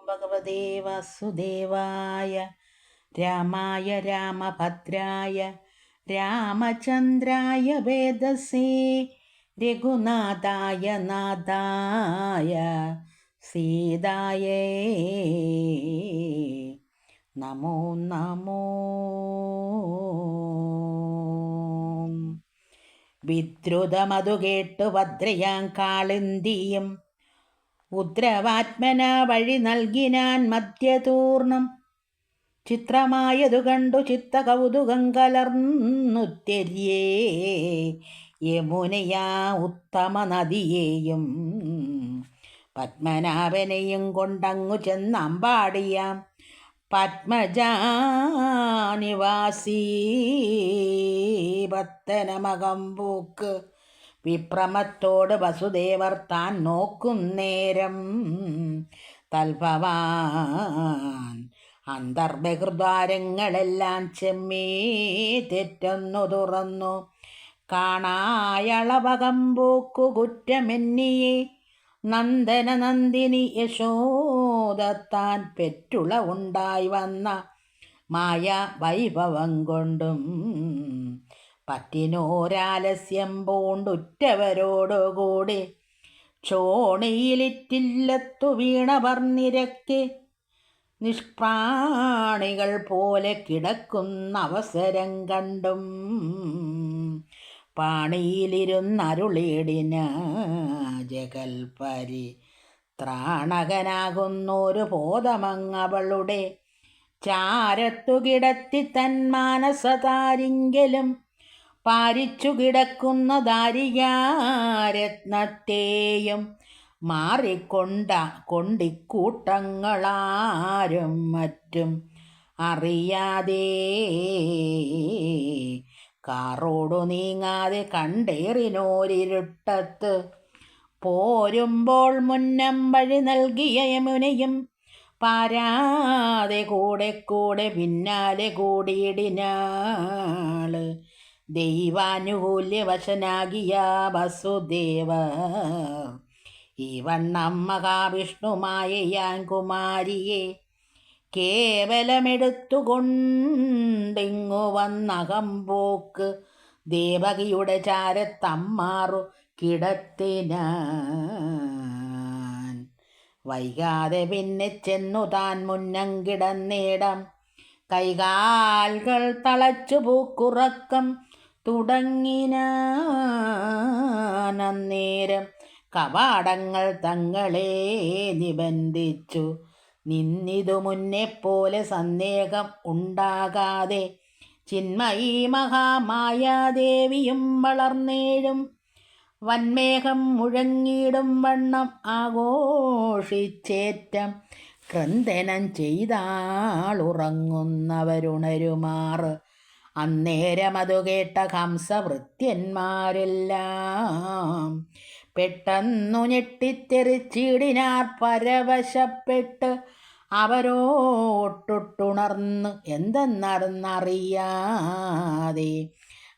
ഭഗവതേ വാസുദേവായ. രാമായ രാമഭദ്രായ രാമചന്ദ്രായ വേദസേ രഘുനാഥായ നാഥായ സീതായേ നമോ നമോ. വിദ്രുതമതു കേട്ടു ഭദ്രയാം കാളിന്തിയും ഉദ്രവാത്മന വഴി നൽകിനാൻ മധ്യതൂർണം. ചിത്രമായതു കണ്ടു ചിത്തകൗതുകം കലർന്നുത്യര്യേ യമുനയാ ഉത്തമ നദിയേയും പത്മനാഭനെയും കൊണ്ടങ്ങു ചെന്നമ്പാടിയാം പത്മജാനിവാസി ഭക്തനമകമ്പൂക്ക് വിപ്രമത്തോട് വസുദേവർ താൻ നോക്കുന്നേരം തൽഭവാൻ അന്തർബഹിർദ്വാരങ്ങളെല്ലാം ചെമ്മീ തെറ്റൊന്നു തുറന്നു കാണായളവകമ്പൂക്കു കുറ്റമെന്നിയെ നന്ദന നന്ദിനി യശോദത്താൻ പെറ്റുള ഉണ്ടായി വന്ന മായ വൈഭവം കൊണ്ടും പറ്റിനോരാലസ്യം പൂണ്ടുറ്റവരോടുകൂടി ചോണിയിലിറ്റില്ലത്തു വീണവർ നിരക്കെ നിഷ്പ്രാണികൾ പോലെ കിടക്കുന്ന അവസരം കണ്ടും പാണിയിലിരുന്നരുളിടിന ജഗൽപരി ത്രാണകനാകുന്നൊരു ബോധമങ്ങവളുടെ ചാരത്തു കിടത്തി തൻ മാനസതാരിങ്കലും പാരിച്ചു കിടക്കുന്ന ദാരികാരത്നത്തെയും കൊണ്ടിക്കൂട്ടങ്ങളാരും മറ്റും അറിയാതെ കാറോടു നീങ്ങാതെ കണ്ടേറിനോരിരുട്ടത്ത് പോരുമ്പോൾ മുന്നം വഴി നൽകിയ യമുനയും പാരാതെ കൂടെ കൂടെ പിന്നാലെ കൂടിയിടിനാള് ദൈവാനുകൂല്യവശനാകിയ വസുദേവ. ഈ വണ്ണം മഹാവിഷ്ണുമായയാൻ കുമാരിയെ കേവലമെടുത്തുകൊണ്ടിങ്ങു വന്നകമ്പോക്ക് ദേവകിയുടെ ചാരത്തമ്മാറു കിടത്തിനാൻ. വൈകാതെ പിന്നെ ചെന്നു താൻ മുന്നം കിടന്നിടം കൈകാൽകൾ തളച്ചു പൂക്കുറക്കം തുടങ്ങിനാനന്നേരം കവാടങ്ങൾ തങ്ങളെ നിബന്ധിച്ചു നിന്നിതു മുന്നെപ്പോലെ സന്ദേഹം ഉണ്ടാകാതെ ചിന്മയീ മഹാമായാദേവിയും വളർന്നേഴും വന്മേഘം മുഴങ്ങിടും വണ്ണം ആഘോഷിച്ചേറ്റം ക്രന്ദനം ചെയ്താളുറങ്ങുന്നവരുണരുമാറ്. അന്നേരമതു കേട്ട ഹംസഭൃത്യന്മാരെല്ലാം പെട്ടെന്നു ഞെട്ടിത്തെറിച്ചിടിനാർ പരവശപ്പെട്ട് അവരോട്ടുണർന്ന് എന്തെന്നറിയാതെ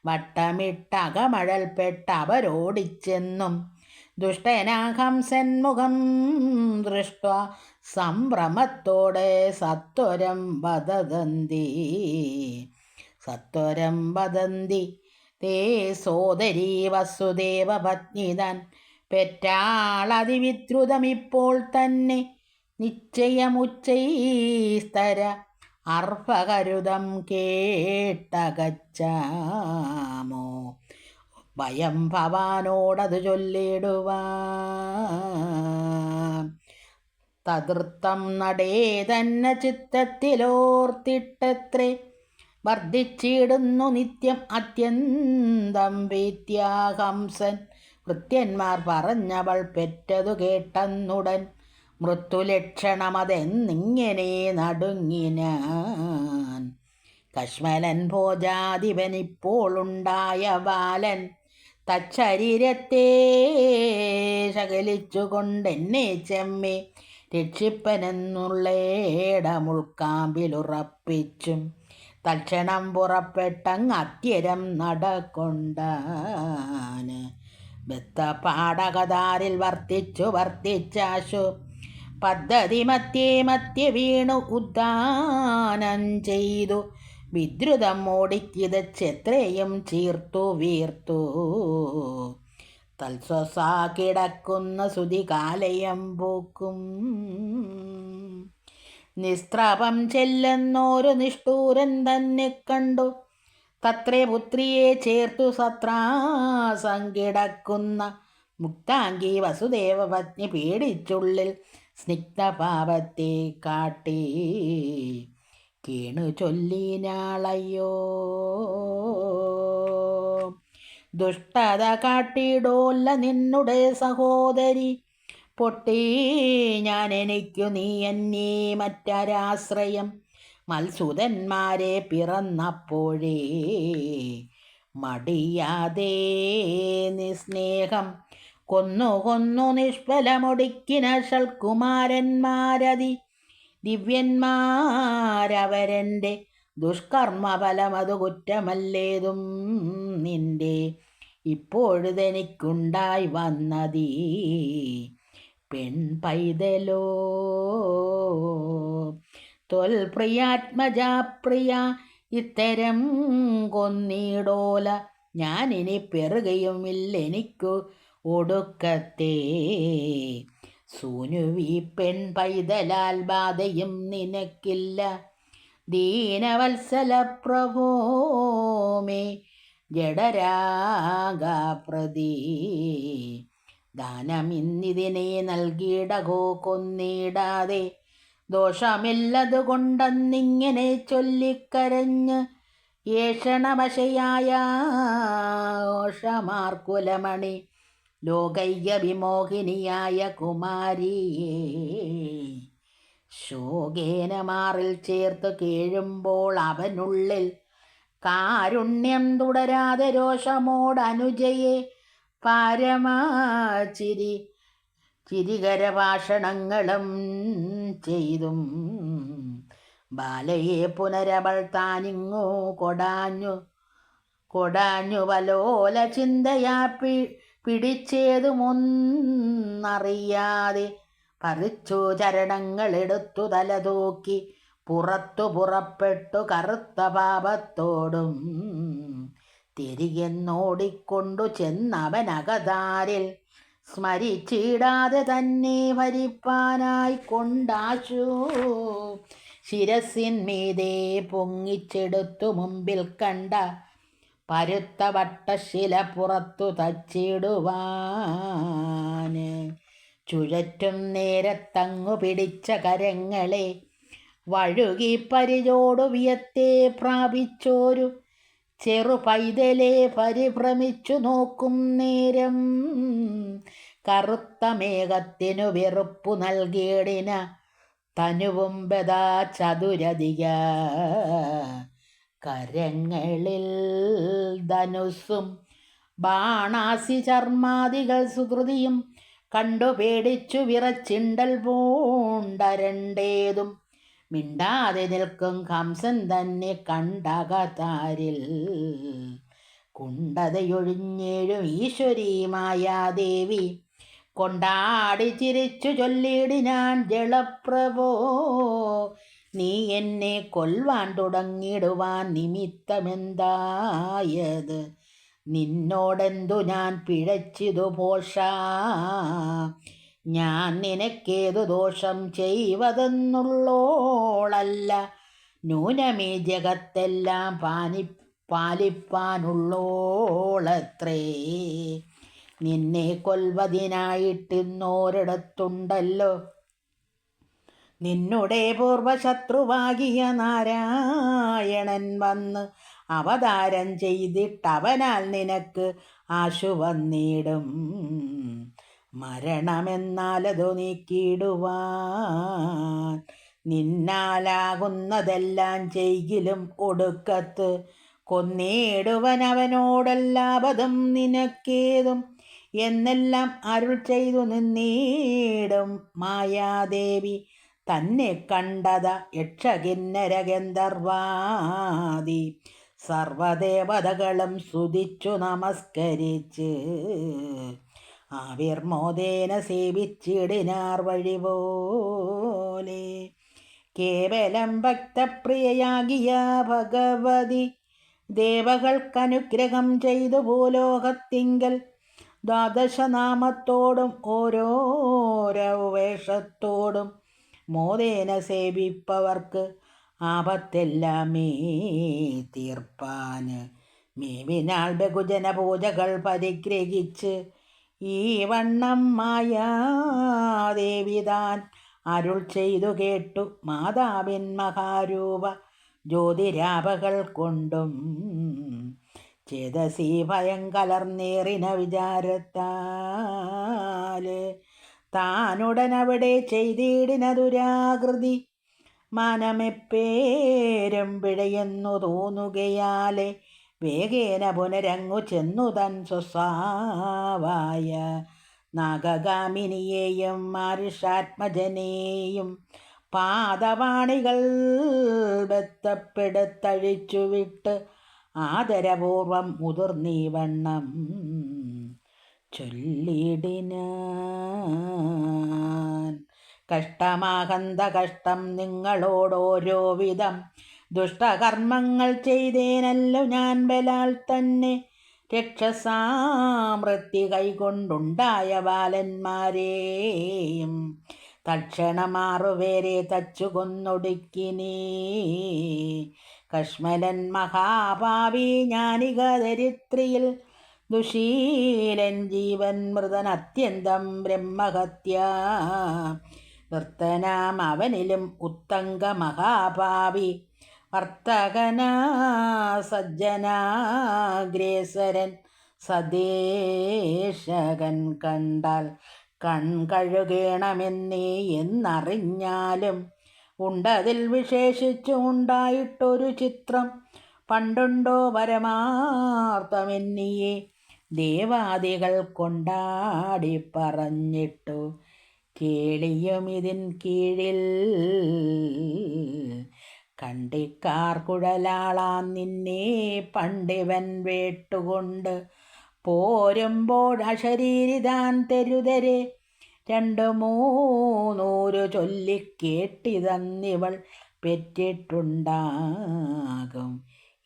വട്ടമിട്ടകമഴൽപ്പെട്ട് അവരോടിച്ചെന്നും ദുഷ്ടനാഹംസൻ മുഖം ദൃഷ്ട സംഭ്രമത്തോടെ സത്വരം വദന്തി തേ സോദരീ വസുദേവ പത്നിതാൻ പെറ്റാളതിവിദ്രുതമിപ്പോൾ തന്നെ നിശ്ചയമുച്ചൈസ്തര അർഭകരുതം കേട്ടകച്ചാമോ ഭയം ഭവാനോടതു ചൊല്ലിടുവാൻ. തതൃത്തം നടേ തന്നെ ചിത്തത്തിലോർത്തിട്ടത്രേ വർദ്ധിച്ചിടുന്നു നിത്യം അത്യന്തം ഭീത്യാഹംസൻ. ഭൃത്യന്മാർ പറഞ്ഞവൾ പെറ്റതു കേട്ടെന്നുടൻ മൃത്യുലക്ഷണമതെന്നിങ്ങനെ നടുങ്ങിനാൻ. കശ്മലൻ ഭോജാധിപനിപ്പോൾ ഉണ്ടായ ബാലൻ തച്ചരീരത്തെ ശകലിച്ചുകൊണ്ടെന്നെ ചെമ്മി രക്ഷിപ്പനെന്നുള്ളേടമുൾക്കാമ്പിലുറപ്പിച്ചും തൽക്ഷണം പുറപ്പെട്ടങ്ങ് അത്യരം നടക്കൊണ്ടാന്. ബദ്ധപാടകതാരിൽ വർത്തിച്ചാശു പദ്ധതി മധ്യേ വീണു ഉദ്ദാനം ചെയ്തു വിദ്രുതം ഓടിക്കിതച്ചെത്രയും ചീർത്തു വീർത്തു തൽസ്വസാ കിടക്കുന്ന സുതികാലയം പൂക്കും നിസ്ത്രപം ചെല്ലുന്നോരു നിഷ്ഠൂരൻ തന്നെ കണ്ടു തത്രേ പുത്രിയെ ചേർത്തു സത്രാസം കിടക്കുന്ന മുക്താംഗി വസുദേവ പത്നി പേടിച്ചുള്ളിൽ സ്നിഗ്ധപാപത്തെ കാട്ടി കേണു ചൊല്ലിനാളയ്യോ ദുഷ്ടത കാട്ടിടോല്ല നിന്നുടെ സഹോദരി പൊട്ടി ഞാൻ എനിക്കു നീ എന്നീ മറ്റൊരാശ്രയം മത്സുതന്മാരെ പിറന്നപ്പോഴേ മടിയാതെ നിസ്നേഹം കൊന്നു നിഷ്ഫലമൊടുക്കിന ഷൽകുമാരന്മാരതി ദിവ്യന്മാരവരൻ്റെ ദുഷ്കർമ്മഫലമതു കുറ്റമല്ലേതും നിന്റെ ഇപ്പോഴുതെനിക്കുണ്ടായി വന്നതീ പെൺപൈതലോ തൊൽപ്രിയാത്മജാപ്രിയ ഇത്തരം കൊന്നിടോല ഞാനിനി പെറുകയുമില്ലെനിക്കു ഒടുക്കത്തെ സൂനുവീ പെൺപൈതലാൽ ബാധയും നിനക്കില്ല ദീനവത്സല പ്രഭോമേ ജഡരാഗപ്രതി ദാനമിന്നിതിനെ നൽകിയിടകോ കൊന്നിടാതെ ദോഷമില്ലതുകൊണ്ടെന്നിങ്ങനെ ചൊല്ലിക്കരഞ്ഞ് ഏഷണവശയായ ഓഷമാർക്കുലമണി ലോകയ്യ വിമോഹിനിയായ കുമാരിയെ ശോകേന മാറിൽ ചേർത്ത് കേഴുമ്പോൾ അവനുള്ളിൽ കാരുണ്യം തുടരാതെ രോഷമോടനുജയെ ചിരികരഭാഷണങ്ങളും ചെയ്തും ബാലയെ പുനരവൾ താനിങ്ങു കൊടാഞ്ഞു വലോല ചിന്തയാ പിടിച്ചേതുമൊന്നറിയാതെ പറിച്ചു ചരണങ്ങളെടുത്തു തലതൂക്കി പുറപ്പെട്ടു കറുത്ത പാപത്തോടും തിരികെന്നോടിക്കൊണ്ടു ചെന്നവനകതാരിൽ സ്മരിച്ചിടാതെ തന്നെ ഭരിപ്പാനായി കൊണ്ടാശു ശിരസിന്മീതെ പൊങ്ങിച്ചെടുത്തു മുമ്പിൽ കണ്ട പരുത്ത വട്ടശില പുറത്തു തച്ചിടുവാന് ചുഴറ്റും നേരത്തങ്ങു പിടിച്ച കരങ്ങളെ വഴുകി പരിചോടു വിയത്തെ പ്രാപിച്ചോരു ചെറു പൈതലെ പരിഭ്രമിച്ചു നോക്കും നേരം കറുത്ത മേഘത്തിനു വെറുപ്പു നൽകിയിടിന തനുവും ബദാ ചതുരധിക കരങ്ങളിൽ ധനുസ്സും ബാണാസി ചർമാദികൾ സുകൃതിയും കണ്ടു പേടിച്ചു വിറച്ചിണ്ടൽ പൂണ്ടരണ്ടേതും മിണ്ടാതെ നിൽക്കും കംസൻ തന്നെ കണ്ടകതാരിൽ കുണ്ടതയൊഴിഞ്ഞേഴും ഈശ്വരീ മായാദേവി കൊണ്ടാടി ചിരിച്ചു ചൊല്ലിടിനാൻ ജളപ്രഭോ നീ എന്നെ കൊൽവാൻ തുടങ്ങിടുവാൻ നിമിത്തമെന്തായത് നിന്നോടെന്തു ഞാൻ പിഴച്ചിതു പോഷ ഞാൻ നിനക്കേതു ദോഷം ചെയ്വതെന്നുള്ളോളല്ല നൂനമീ ജഗത്തെല്ലാം പാലിപ്പാനുള്ളോളത്രേ നിന്നെ കൊൽവതിനായിട്ടിന്നോരിടത്തുണ്ടല്ലോ നിന്നുടെ പൂർവശത്രുവാകിയ നാരായണൻ വന്ന് അവതാരം ചെയ്തിട്ടവനാൽ നിനക്ക് ആശു വന്നിടും മരണമെന്നാലതു നീക്കിയിടുവാൻ നിന്നാലാകുന്നതെല്ലാം ചെയ്കിലും ഒടുക്കത്ത് കൊന്നിടുവൻ അവനോടെല്ലാപദം നിനക്കേതും എന്നെല്ലാം അരുൾ ചെയ്തു നിന്നീടും മായാദേവി തന്നെ കണ്ടത യക്ഷകിന്നരഗന്ധർവാദി സർവദേവതകളും സ്തുതിച്ചു നമസ്കരിച്ച് ആവിർമോദേന സേവിച്ചിടിനാർ വഴി പോലെ. കേവലം ഭക്തപ്രിയയാകിയ ഭഗവതി ദേവകൾക്കനുഗ്രഹം ചെയ്തു ഭൂലോകത്തിങ്കൽ ദ്വാദശനാമത്തോടും ഓരോരോ വേഷത്തോടും മോദേന സേവിപ്പവർക്ക് ആപത്തെല്ലാമേ തീർപ്പാന് മേവിനാൾ ബഹുജന പൂജകൾ പരിഗ്രഹിച്ച് ഈ വണ്ണം മായാദേവിതാൻ അരുൾ ചെയ്തു കേട്ടു. മാതാവിൻ മഹാരൂപ ജ്യോതിരാപകൾ കൊണ്ടും ചേതസീ ഭയം കലർന്നേറിന വിചാരത്താല് താനുടനവിടെ ചെയ്തിടിന ദുരാകൃതി മനമെപ്പേരും പിഴയെന്നു തോന്നുകയാലെ വേഗേന പുനരങ്ങു ചെന്നു തൻ സ്വസാവായ നാഗഗാമിനിയെയും മാരുഷാത്മജനെയും പാദവാണികൾ ബന്ധപ്പെടുത്തഴിച്ചുവിട്ട് ആദരപൂർവം മുതിർന്നീവണ്ണം ചൊല്ലിടിനാൻ. കഷ്ടമാകന്ത കഷ്ടം നിങ്ങളോടോരോ വിധം ദുഷ്ടകർമ്മങ്ങൾ ചെയ്തേനല്ലോ ഞാൻ ബലാൽ തന്നെ. രക്ഷസാമൃത്തി കൈകൊണ്ടുണ്ടായ ബാലന്മാരെയും തക്ഷണമാറുപേരെ തച്ചു കൊന്നൊടുക്കിനീ. കശ്മലൻ മഹാഭാവി ജ്ഞാനിക ദരിദ്രിയിൽ ദുശീലൻ ജീവൻ മൃതൻ അത്യന്തം ബ്രഹ്മഹത്യ നൃത്തനാം അവനിലും ഉത്തങ്ക മഹാഭാവി വർത്തകനാ സജ്ജനാഗ്രേസരൻ സദേശകൻ കണ്ടാൽ കൺകഴുകേണമെന്നേ എന്നറിഞ്ഞാലും ഉണ്ടതിൽ വിശേഷിച്ചു ഉണ്ടായിട്ടൊരു ചിത്രം പണ്ടുണ്ടോ പരമാർത്ഥമെന്നിയെ ദേവാദികൾ കൊണ്ടാടി പറഞ്ഞിട്ടു കേളിയും ഇതിൻ കീഴിൽ. കണ്ടിക്കാർ കുഴലാളാൻ നിന്നെ പണ്ടിവൻ വേട്ടുകൊണ്ട് പോരുമ്പോൾ അശരീരിതാൻ തെരുതരെ 200 ചൊല്ലിക്കേട്ടിതന്നിവൾ പെറ്റിട്ടുണ്ടാകും.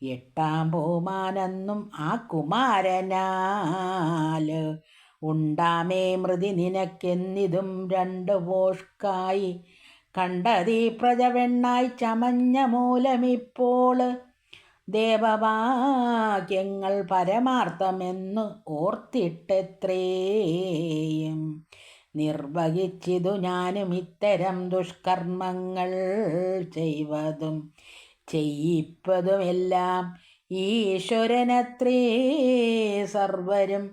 8ാം ബഹുമാനെന്നും ആ കുമാരനാല് ഉണ്ടാമേ മൃതി നിനക്കെന്നിതും 2 പോഷ്കായി കണ്ടതീ പ്രജവെണ്ണായി ചമഞ്ഞ മൂലമിപ്പോള് ദേവവാക്യങ്ങൾ പരമാർത്ഥമെന്ന് ഓർത്തിട്ടെത്രേയും നിർവഹിച്ചിതു ഞാനും ഇത്തരം ദുഷ്കർമ്മങ്ങൾ ചെയ്വതും ചെയ്യിപ്പതുമെല്ലാം ഈശ്വരനത്രേ. സർവരും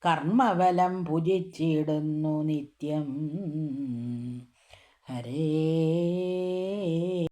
കർമ്മഫലം ഭുജിച്ചിടുന്നു നിത്യം. ഹരേ